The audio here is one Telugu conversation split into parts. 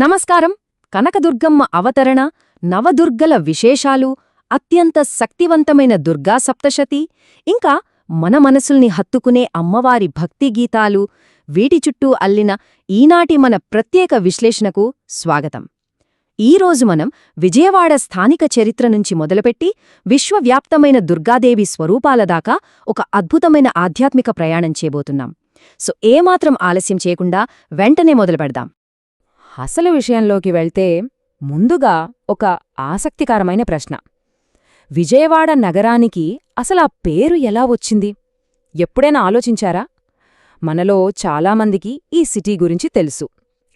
నమస్కారం. కనకదుర్గమ్మ అవతరణ, నవదుర్గల విశేషాలు, అత్యంత శక్తివంతమైన దుర్గా సప్తశతి, ఇంకా మన మనసుల్ని హత్తుకునే అమ్మవారి భక్తిగీతాలు, వీటి చుట్టూ అల్లిన ఈనాటి మన ప్రత్యేక విశ్లేషణకు స్వాగతం. ఈరోజు మనం విజయవాడ స్థానిక చరిత్ర నుంచి మొదలుపెట్టి విశ్వవ్యాప్తమైన దుర్గాదేవి స్వరూపాల దాకా ఒక అద్భుతమైన ఆధ్యాత్మిక ప్రయాణం చేయబోతున్నాం. ఏమాత్రం ఆలస్యం చేయకుండా వెంటనే మొదలుపెడదాం. అసలు విషయంలోకి వెళ్తే ముందుగా ఒక ఆసక్తికరమైన ప్రశ్న. విజయవాడ నగరానికి అసలా పేరు ఎలా వచ్చింది? ఎప్పుడైనా ఆలోచించారా? మనలో చాలామందికి ఈ సిటీ గురించి తెలుసు.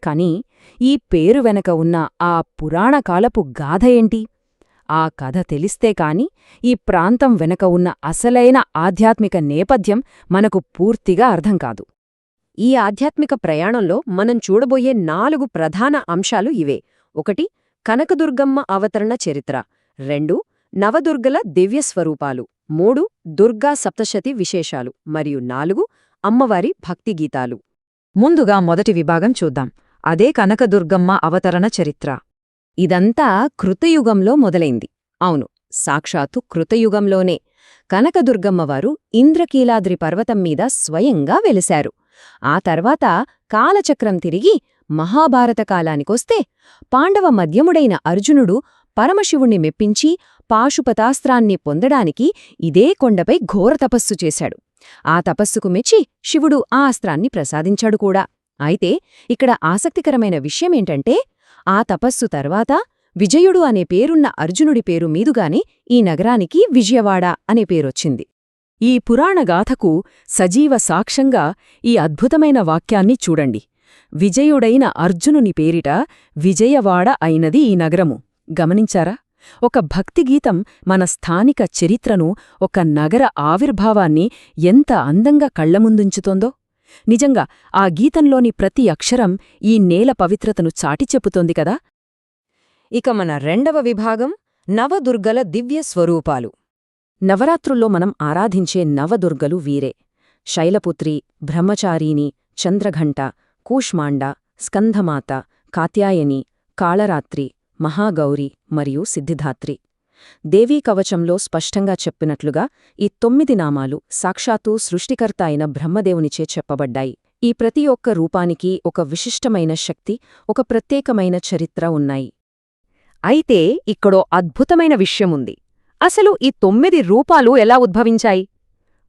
కాని ఈ పేరు వెనక ఉన్న ఆ పురాణకాలపు గాథ ఏంటి? ఆ కథ తెలిస్తే కాని ఈ ప్రాంతం వెనక ఉన్న అసలైన ఆధ్యాత్మిక నేపథ్యం మనకు పూర్తిగా అర్థం కాదు. ఈ ఆధ్యాత్మిక ప్రయాణంలో మనం చూడబోయే 4 ప్రధాన అంశాలు ఇవే. 1. కనకదుర్గమ్మ అవతరణ చరిత్ర. 2. నవదుర్గల దివ్యస్వరూపాలు. 3. దుర్గా సప్తశతి విశేషాలు. మరియు 4. అమ్మవారి భక్తిగీతాలు. ముందుగా మొదటి విభాగం చూద్దాం. అదే కనకదుర్గమ్మ అవతరణ చరిత్ర. ఇదంతా కృతయుగంలో మొదలైంది. అవును, సాక్షాత్తు కృతయుగంలోనే కనకదుర్గమ్మవారు ఇంద్రకీలాద్రి పర్వతం మీద స్వయంగా వెలిశారు. ఆ తర్వాత కాలచక్రం తిరిగి మహాభారత కాలానికొస్తే పాండవ మధ్యముడైన అర్జునుడు పరమశివుణ్ణి మెప్పించి పాశుపతాస్త్రాన్ని పొందడానికి ఇదే కొండపై ఘోర తపస్సు చేశాడు. ఆ తపస్సుకు మెచ్చి శివుడు ఆ అస్త్రాన్ని ప్రసాదించాడు కూడా. అయితే ఇక్కడ ఆసక్తికరమైన విషయమేంటంటే, ఆ తపస్సు తర్వాత విజయుడు అనే పేరున్న అర్జునుడి పేరు మీదుగానే ఈ నగరానికి విజయవాడ అనే పేరొచ్చింది. ఈ పురాణగాథకు సజీవ సాక్ష్యంగా ఈ అద్భుతమైన వాక్యాన్ని చూడండి. విజయుడైన అర్జునుని పేరిట విజయవాడ అయినది ఈ నగరము. గమనించారా? ఒక భక్తిగీతం మన స్థానిక చరిత్రను, ఒక నగర ఆవిర్భావాన్ని ఎంత అందంగా కళ్లముందుంచుతోందో. నిజంగా ఆ గీతంలోని ప్రతి అక్షరం ఈ నేల పవిత్రతను చాటిచెప్పుతోంది కదా. ఇక మన 2వ విభాగం నవదుర్గల దివ్య స్వరూపాలు. నవరాత్రుల్లో మనం ఆరాధించే నవదుర్గలు వీరే: శైలపుత్రి, బ్రహ్మచారిణి, చంద్రఘంట, కూష్మాండ, స్కంధమాత, కాత్యాయని, కాళరాత్రి, మహాగౌరి మరియు సిద్ధిదాత్రి. దేవీ కవచంలో స్పష్టంగా చెప్పినట్లుగా ఈ 9 నామాలు సాక్షాత్తూ సృష్టికర్త అయిన బ్రహ్మదేవునిచే చెప్పబడ్డాయి. ఈ ప్రతి ఒక్క రూపానికి ఒక విశిష్టమైన శక్తి, ఒక ప్రత్యేకమైన చరిత్ర ఉన్నాయి. అయితే ఇక్కడో అద్భుతమైన విషయముంది. అసలు ఈ 9 రూపాలు ఎలా ఉద్భవించాయి?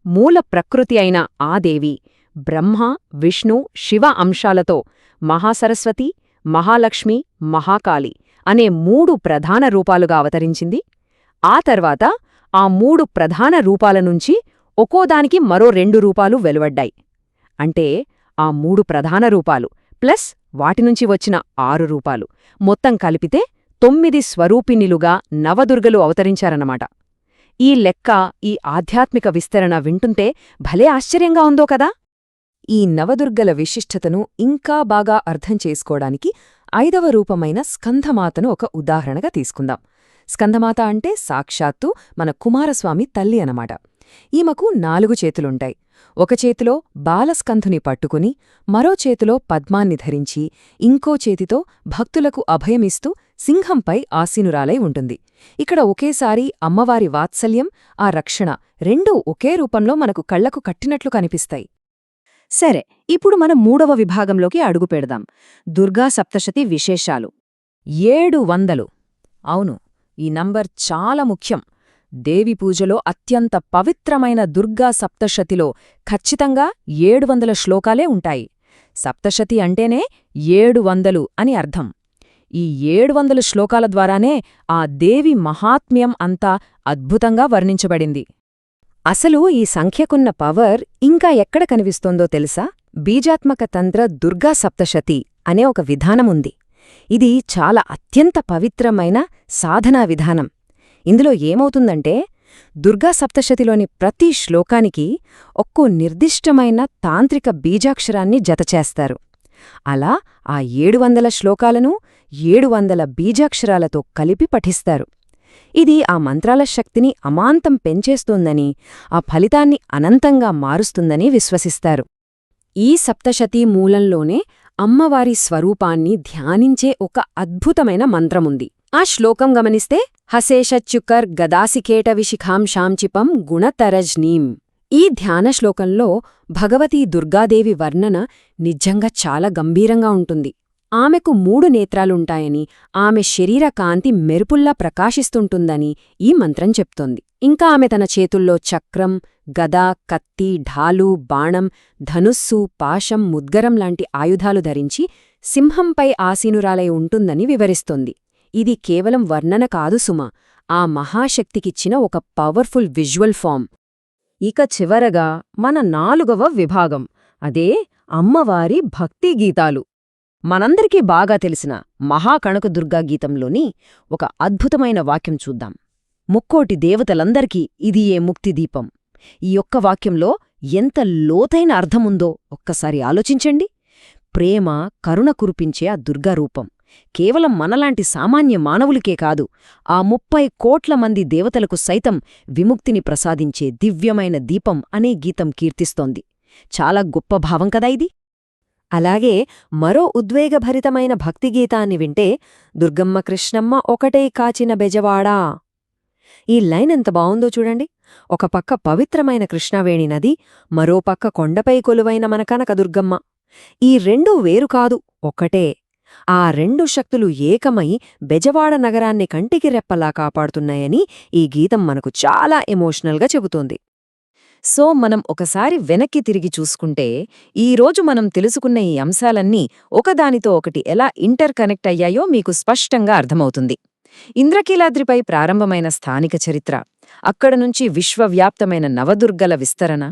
మూల ప్రకృతి అయిన ఆ దేవి బ్రహ్మ, విష్ణు, శివ అంశాలతో మహాసరస్వతి, మహాలక్ష్మి, మహాకాళి అనే 3 ప్రధాన రూపాలుగా అవతరించింది. ఆ తర్వాత ఆ 3 ప్రధాన రూపాల నుంచి ఒక్కోదానికి మరో 2 రూపాలు వెలువడ్డాయి. అంటే ఆ 3 ప్రధాన రూపాలు ప్లస్ వాటినుంచి వచ్చిన 6 రూపాలు మొత్తం కలిపితే 9 స్వరూపిణిలుగా నవదుర్గలు అవతరించారన్నమాట. ఈ లెక్క, ఈ ఆధ్యాత్మిక విస్తరణ వింటుంటే భలే ఆశ్చర్యంగా ఉందో కదా. ఈ నవదుర్గల విశిష్టతను ఇంకా బాగా అర్థం చేసుకోవడానికి 5వ రూపమైన స్కంధమాతను ఒక ఉదాహరణగా తీసుకుందాం. స్కంధమాత అంటే సాక్షాత్తు మన కుమారస్వామి తల్లి అనమాట. ఈమెకు 4 చేతులుంటాయి. ఒక చేతిలో బాలస్కంధుని పట్టుకుని, మరో చేతిలో పద్మాన్ని ధరించి, ఇంకో చేతితో భక్తులకు అభయమిస్తూ సింహంపై ఆసీనురాలై ఉంటుంది. ఇక్కడ ఒకేసారి అమ్మవారి వాత్సల్యం, ఆ రక్షణ రెండూ ఒకే రూపంలో మనకు కళ్లకు కట్టినట్లు కనిపిస్తాయి. సరే, ఇప్పుడు మనం 3వ విభాగంలోకి అడుగుపెడదాం. దుర్గా సప్తశతి విశేషాలు. 700. అవును, ఈ నంబర్ చాలా ముఖ్యం. దేవి పూజలో అత్యంత పవిత్రమైన దుర్గా సప్తశతిలో ఖచ్చితంగా 700 శ్లోకాలే ఉంటాయి. సప్తశతి అంటేనే 700 అని అర్థం. ఈ 700 శ్లోకాల ద్వారానే ఆ దేవి మహాత్మ్యం అంతా అద్భుతంగా వర్ణించబడింది. అసలు ఈ సంఖ్యకున్న పవర్ ఇంకా ఎక్కడ కనిపిస్తోందో తెలుసా? బీజాత్మక తంత్ర దుర్గా సప్తశతి అనే ఒక విధానముంది. ఇది చాలా అత్యంత పవిత్రమైన సాధనా విధానం. ఇందులో ఏమవుతుందంటే, దుర్గా సప్తశతిలోని ప్రతి శ్లోకానికి ఒక్కో నిర్దిష్టమైన తాంత్రిక బీజాక్షరాన్ని జతచేస్తారు. అలా ఆ 700 శ్లోకాలను 700 బీజాక్షరాలతో కలిపి పఠిస్తారు. ఇది ఆ మంత్రాల శక్తిని అమాంతం పెంచేస్తోందని, ఆ ఫలితాన్ని అనంతంగా మారుస్తుందని విశ్వసిస్తారు. ఈ సప్తశతీ మూలంలోనే అమ్మవారి స్వరూపాన్ని ధ్యానించే ఒక అద్భుతమైన మంత్రముంది. ఆ శ్లోకం గమనిస్తే హసేషచ్చుకర్ గదాసికేట విశిఖాంశాంచిపం గుణతరజ్నీం. ఈ ధ్యాన శ్లోకంలో భగవతీ దుర్గాదేవి వర్ణన నిజంగా చాలా గంభీరంగా ఉంటుంది. ఆమెకు 3 నేత్రాలుంటాయని, ఆమె శరీర కాంతి మెరుపుల్లా ప్రకాశిస్తుంటుందని ఈ మంత్రం చెప్తోంది. ఇంకా ఆమె తన చేతుల్లో చక్రం, గద, కత్తి, ఢాలు, బాణం, ధనుస్సు, పాశం, ముద్గరం లాంటి ఆయుధాలు ధరించి సింహంపై ఆసీనురాలై ఉంటుందని వివరిస్తోంది. ఇది కేవలం వర్ణన కాదు సుమా, ఆ మహాశక్తికిచ్చిన ఒక పవర్ఫుల్ విజువల్ ఫామ్. ఇక చివరగా మన 4వ విభాగం, అదే అమ్మవారి భక్తి గీతాలు. మనందరికీ బాగా తెలిసిన మహాకనకదుర్గా గీతంలోని ఒక అద్భుతమైన వాక్యం చూద్దాం. ముక్కోటి దేవతలందరికీ ఇది ఏ ముక్తిదీపం. ఈ ఒక్క వాక్యంలో ఎంత లోతైన అర్థముందో ఒక్కసారి ఆలోచించండి. ప్రేమ, కరుణ కురిపించే ఆ దుర్గారూపం కేవలం మనలాంటి సామాన్య మానవులకే కాదు, ఆ 30 కోట్ల మంది దేవతలకు సైతం విముక్తిని ప్రసాదించే దివ్యమైన దీపం అనే గీతం కీర్తిస్తోంది. చాలా గొప్ప భావం కదా ఇది. అలాగే మరో ఉద్వేగభరితమైన భక్తిగీతాన్ని వింటే, దుర్గమ్మ కృష్ణమ్మ ఒకటే కాచిన బెజవాడా. ఈ లైన్ ఎంత బావుందో చూడండి. ఒక పక్క పవిత్రమైన కృష్ణవేణి నది, మరో పక్క కొండపై కొలువైన మన కనకదుర్గమ్మ. ఈ రెండూ వేరు కాదు, ఒక్కటే. ఆ 2 శక్తులు ఏకమై బెజవాడ నగరాన్ని కంటికి రెప్పలా కాపాడుతున్నాయని ఈ గీతం మనకు చాలా ఎమోషనల్గా చెబుతోంది. సో మనం ఒకసారి వెనక్కి తిరిగి చూసుకుంటే, ఈరోజు మనం తెలుసుకున్న ఈ అంశాలన్నీ ఒకదానితో ఒకటి ఎలా ఇంటర్ కనెక్ట్ అయ్యాయో మీకు స్పష్టంగా అర్థమవుతుంది. ఇంద్రకీలాద్రిపై ప్రారంభమైన స్థానిక చరిత్ర, అక్కడనుంచి విశ్వవ్యాప్తమైన నవదుర్గల విస్తరణ,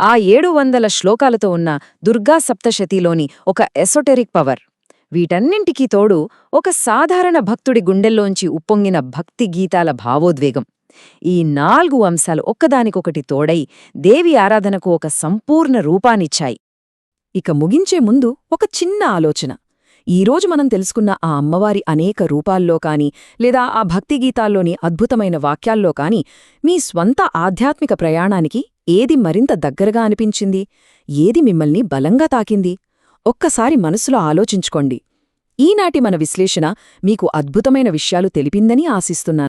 ఆ 700 శ్లోకాలతో ఉన్న దుర్గా సప్తశతిలోని ఒక ఎసోటెరిక్ పవర్, వీటన్నింటికీ తోడు ఒక సాధారణ భక్తుడి గుండెల్లోంచి ఉప్పొంగిన భక్తి గీతాల భావోద్వేగం. ఈ 4 అంశాలు ఒక్కదానికొకటి తోడై దేవి ఆరాధనకు ఒక సంపూర్ణ రూపాన్నిచ్చాయి. ఇక ముగించే ముందు ఒక చిన్న ఆలోచన. ఈరోజు మనం తెలుసుకున్న ఆ అమ్మవారి అనేక రూపాల్లో కాని, లేదా ఆ భక్తిగీతాల్లోని అద్భుతమైన వాక్యాల్లో కాని, మీ స్వంత ఆధ్యాత్మిక ప్రయాణానికి ఏది మరింత దగ్గరగా అనిపించింది? ఏది మిమ్మల్ని బలంగా తాకింది? ఒక్కసారి మనసులో ఆలోచించుకోండి. ఈనాటి మన విశ్లేషణ మీకు అద్భుతమైన విషయాలు తెలిపిందని ఆశిస్తున్నాను.